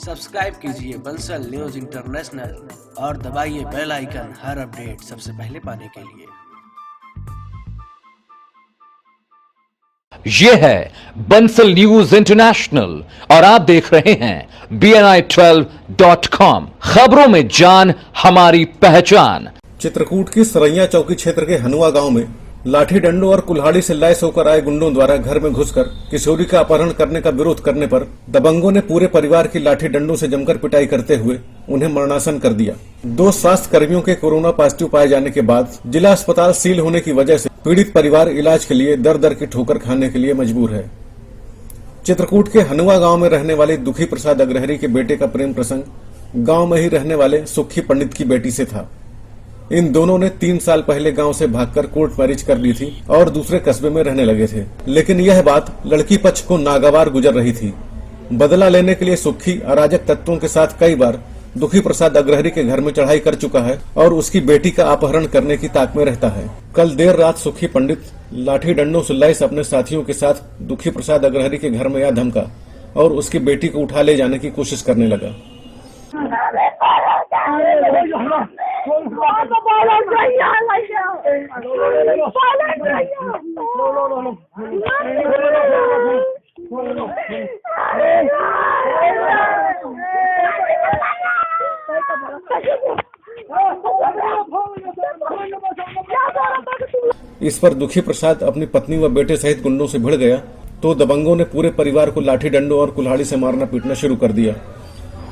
Subscribe कीजिए Bansal news international और दबाइए बेल आइकन हर अपडेट सबसे पहले पाने के लिए। ये है बंसल न्यूज इंटरनेशनल और आप देख रहे हैं BNI12.com। खबरों में जान हमारी पहचान। चित्रकूट की सरैया चौकी क्षेत्र के हनुआ गांव में लाठी डंडों और कुल्हाड़ी से लैस होकर आए गुंडों द्वारा घर में घुसकर किशोरी का अपहरण करने का विरोध करने पर दबंगों ने पूरे परिवार की लाठी डंडों से जमकर पिटाई करते हुए उन्हें मरणासन कर दिया। 2 स्वास्थ्य कर्मियों के कोरोना पॉजिटिव पाए जाने के बाद जिला अस्पताल सील होने की वजह से पीड़ित परिवार इलाज के लिए दर दर की ठोकर खाने के लिए मजबूर है। चित्रकूट के हनुआ गांव में रहने वाले दुखी प्रसाद अग्रहरी के बेटे का प्रेम प्रसंग गांव में ही रहने वाले सुखी पंडित की बेटी से था। इन दोनों ने 3 साल पहले गांव से भागकर कोर्ट मैरिज कर ली थी और दूसरे कस्बे में रहने लगे थे, लेकिन यह बात लड़की पक्ष को नागवार गुजर रही थी। बदला लेने के लिए सुखी अराजक तत्वों के साथ कई बार दुखी प्रसाद अग्रहरी के घर में चढ़ाई कर चुका है और उसकी बेटी का अपहरण करने की ताक में रहता है। कल देर रात सुखी पंडित लाठी डंडों से लैस अपने साथियों के साथ दुखी प्रसाद अग्रहरी के घर में आ धमका और उसकी बेटी को उठा ले जाने की कोशिश करने लगा। इस पर दुखी प्रसाद अपनी पत्नी व बेटे सहित गुंडों से भिड़ गया तो दबंगों ने पूरे परिवार को लाठी डंडों और कुल्हाड़ी से मारना पीटना शुरू कर दिया।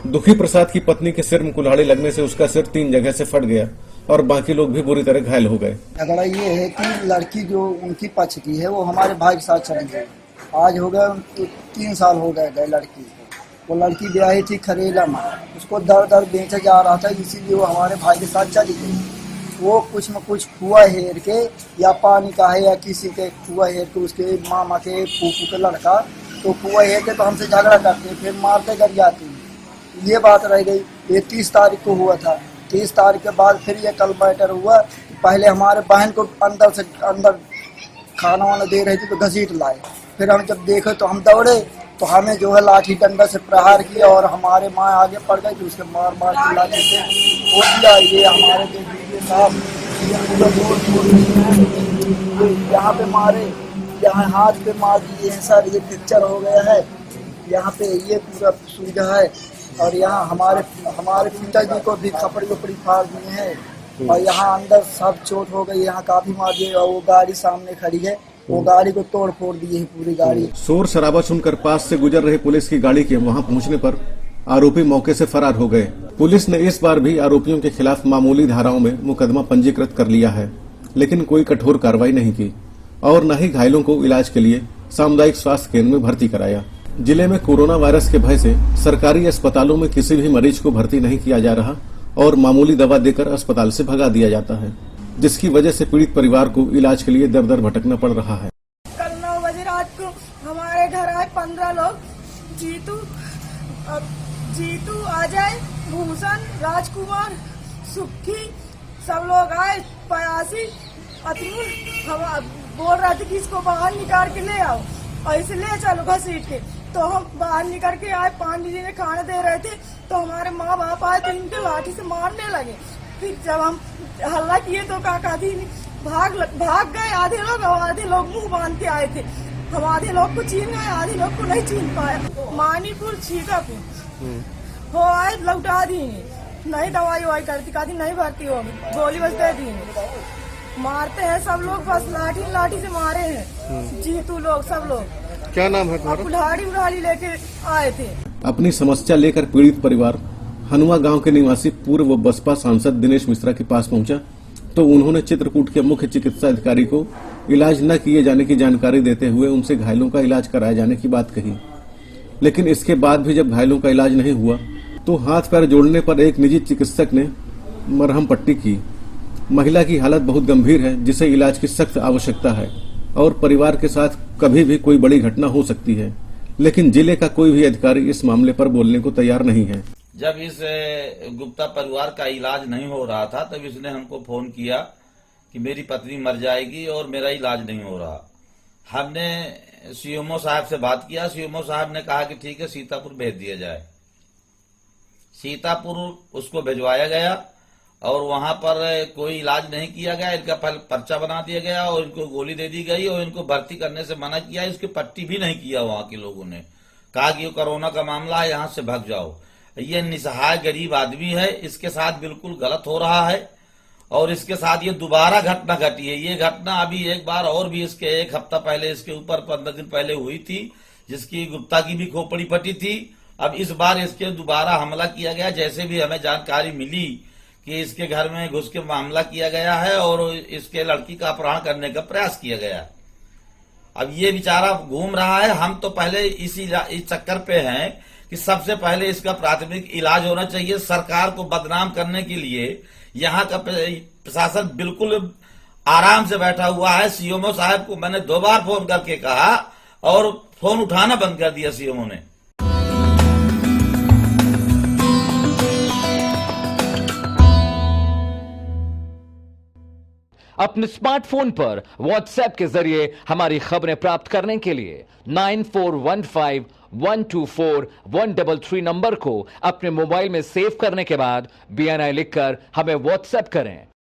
दुखी प्रसाद की पत्नी के सिर में कुल्हाड़ी लगने से उसका सिर 3 जगह से फट गया और बाकी लोग भी बुरी तरह घायल हो गए। झगड़ा ये है कि लड़की जो उनकी पक्ष की है वो हमारे भाई के साथ चली गई। आज हो गया 3 साल हो गए लड़की को। वो लड़की ब्याही थी खरेला में, उसको दर दर बेचा जा रहा था, इसीलिए वो हमारे भाई के साथ चली गई। वो कुछ न कुछ कुआ हेर के या पानी का है या किसी के कुआ हेर के उसके मामा के फूफू के लड़का तो कुआ हेर के तो हमसे झगड़ा करते फिर मारते कर जाते। ये बात रह गई। ये 30 तारीख को हुआ था। 30 तारीख के बाद फिर ये कल मैटर हुआ। पहले हमारे बहन को अंदर खाना वाना दे रही थी तो घसीट लाए। फिर हम जब देखे तो हम दौड़े तो हमें जो है लाठी डंडा से प्रहार किया और हमारे माँ आगे पड़ गई तो उसके मार के लाठी से हो दिया। ये हमारे देखिए साहब यहाँ पे मारे, यहाँ हाथ पे मार दिए हैं सर। ये पिक्चर हो गया है, यहाँ पे ये पूरा सूझा है और यहाँ हमारे पिताजी को भी कपड़ी फाड़ दिए हैं और यहाँ अंदर सब चोट हो गई। यहाँ काफी मार दिए और वो गाड़ी सामने खड़ी है, वो गाड़ी को तोड़ फोड़ दी है पूरी गाड़ी। शोर शराबा सुनकर पास से गुजर रहे पुलिस की गाड़ी के वहां पहुंचने पर आरोपी मौके से फरार हो गए। पुलिस ने इस बार भी आरोपियों के खिलाफ मामूली धाराओं में मुकदमा पंजीकृत कर लिया है, लेकिन कोई कठोर कार्रवाई नहीं की और न ही घायलों को इलाज के लिए सामुदायिक स्वास्थ्य केंद्र में भर्ती कराया। जिले में कोरोना वायरस के भय से सरकारी अस्पतालों में किसी भी मरीज को भर्ती नहीं किया जा रहा और मामूली दवा देकर अस्पताल से भगा दिया जाता है, जिसकी वजह से पीड़ित परिवार को इलाज के लिए दर दर भटकना पड़ रहा है। कल 9 बजे रात को हमारे घर आए 15 लोग। जीतू अजय, भूषण, राजकुमार, सुखी सब लोग आए। पयासी अतुल हम बोल रहे थे कि इसको बाहर निकाल के ले आओ और इसे ले चलो घसीट के। तो हम बाहर निकल के आए, पानी जी ने खाना दे रहे थे तो हमारे माँ बाप आए तो इनके लाठी से मारने लगे। फिर जब हम हल्ला किए तो काका दी भाग गए आधे लोग और आधे लोग मुंह बांध के आए थे। हम आधे लोग को चीन गए, आधे लोग को नहीं चीन पाए। मानीपुर छीकापुर हो आए लौटा दी, नहीं दवाई ववाई करती, कहती नहीं भर्ती होगी, गोली बस दे दी। मारते हैं सब लोग, बस लाठी से मारे हैं। जीतू लोग सब लोग। क्या नाम है तुम्हारा? कुल्हाड़ी लेके आए थे। अपनी समस्या लेकर पीड़ित परिवार हनुआ गांव के निवासी पूर्व बसपा सांसद दिनेश मिश्रा के पास पहुंचा तो उन्होंने चित्रकूट के मुख्य चिकित्सा अधिकारी को इलाज न किए जाने की जानकारी देते हुए उनसे घायलों का इलाज कराए जाने की बात कही। लेकिन इसके बाद भी जब घायलों का इलाज नहीं हुआ तो हाथ पैर जोड़ने पर एक निजी चिकित्सक ने मरहम पट्टी की। महिला की हालत बहुत गंभीर है, जिसे इलाज की सख्त आवश्यकता है और परिवार के साथ कभी भी कोई बड़ी घटना हो सकती है, लेकिन जिले का कोई भी अधिकारी इस मामले पर बोलने को तैयार नहीं है। जब इस गुप्ता परिवार का इलाज नहीं हो रहा था तब इसने हमको फोन किया कि मेरी पत्नी मर जाएगी और मेरा इलाज नहीं हो रहा। हमने सीएमओ साहब से बात किया। सीएमओ साहब ने कहा कि ठीक है, सीतापुर भेज दिया जाए। सीतापुर उसको भिजवाया गया और वहां पर कोई इलाज नहीं किया गया। इनका पर्चा बना दिया गया और इनको गोली दे दी गई और इनको भर्ती करने से मना किया। इसकी पट्टी भी नहीं किया। वहां के लोगों ने कहा कि ये कोरोना का मामला है, यहां से भाग जाओ। ये निसहाय गरीब आदमी है, इसके साथ बिल्कुल गलत हो रहा है और इसके साथ ये दोबारा घटना घटी है। ये घटना अभी एक बार और भी इसके एक हफ्ता पहले, इसके ऊपर 15 दिन पहले हुई थी, जिसकी गुप्ता की भी खोपड़ी फटी थी। अब इस बार इसके दोबारा हमला किया गया। जैसे भी हमें जानकारी मिली कि इसके घर में घुस के मामला किया गया है और इसके लड़की का अपहरण करने का प्रयास किया गया। अब ये बेचारा घूम रहा है। हम तो पहले इस चक्कर पे हैं कि सबसे पहले इसका प्राथमिक इलाज होना चाहिए। सरकार को बदनाम करने के लिए यहाँ का प्रशासन बिल्कुल आराम से बैठा हुआ है। सीएमओ साहब को मैंने 2 बार फोन करके कहा और फोन उठाना बंद कर दिया सीएमओ ने। अपने स्मार्टफोन पर व्हाट्सएप के जरिए हमारी खबरें प्राप्त करने के लिए 9415124133 नंबर को अपने मोबाइल में सेव करने के बाद BNI लिखकर हमें व्हाट्सएप करें।